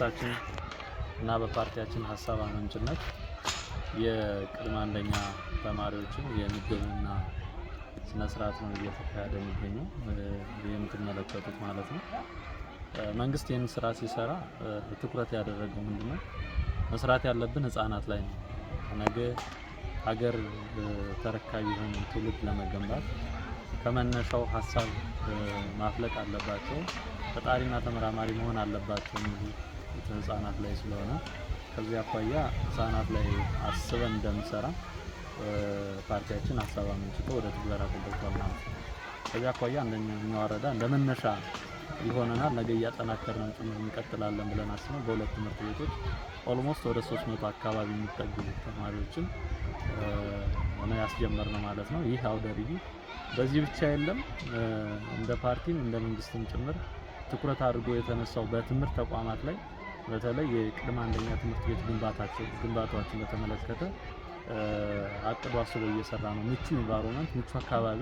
በመንግስታችን እና በፓርቲያችን ሀሳብ አመንጭነት የቅድመ አንደኛ ተማሪዎችን የምገባና ስነ ስርዓት ነው እየተካሄደ የሚገኘው የምትመለከቱት ማለት ነው። መንግስት ይህን ስራ ሲሰራ ትኩረት ያደረገው ምንድነው? መስራት ያለብን ህፃናት ላይ ነው። ነገ ሀገር ተረካቢ የሆነ ትውልድ ለመገንባት ከመነሻው ሀሳብ ማፍለቅ አለባቸው፣ ፈጣሪና ተመራማሪ መሆን አለባቸው የሚሉ ህፃናት ላይ ስለሆነ ከዚህ አኳያ ህፃናት ላይ አስበን እንደምንሰራ ፓርቲያችን ሀሳብ አመንጭቶ ወደ ትግበራ ተገብቷል ማለት ነው። ከዚህ አኳያ አንደኛው ወረዳ እንደመነሻ ይሆነናል። ነገ እያጠናከርን ጭምር እንቀጥላለን ብለን አስበን በሁለት ትምህርት ቤቶች ኦልሞስት ወደ 300 አካባቢ የሚጠጉ ተማሪዎችን ነው ያስጀመርነው ማለት ነው። ይህ አውደ ርዕይ በዚህ ብቻ የለም። እንደ ፓርቲም እንደ መንግስትም ጭምር ትኩረት አድርጎ የተነሳው በትምህርት ተቋማት ላይ በተለይ የቅድመ አንደኛ ትምህርት ቤት ግንባታዎችን በተመለከተ አቅዶ አስቦ እየሰራ ነው። ምቹ ኢንቫይሮንመንት ምቹ አካባቢ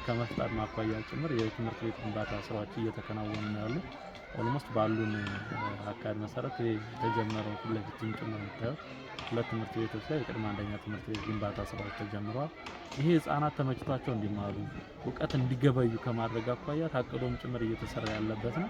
ከመፍጠር ማኳያ ጭምር የትምህርት ቤት ግንባታ ስራዎች እየተከናወኑ ነው ያሉት። ኦልሞስት ባሉን አካባቢ መሰረት የተጀመረው ለፊትም ጭምር የምታዩት ሁለት ትምህርት ቤቶች ላይ የቅድመ አንደኛ ትምህርት ቤት ግንባታ ስራዎች ተጀምረዋል። ይሄ ህፃናት ተመችቷቸው እንዲማሩ እውቀት እንዲገበዩ ከማድረግ አኳያ ታቅዶም ጭምር እየተሰራ ያለበት ነው።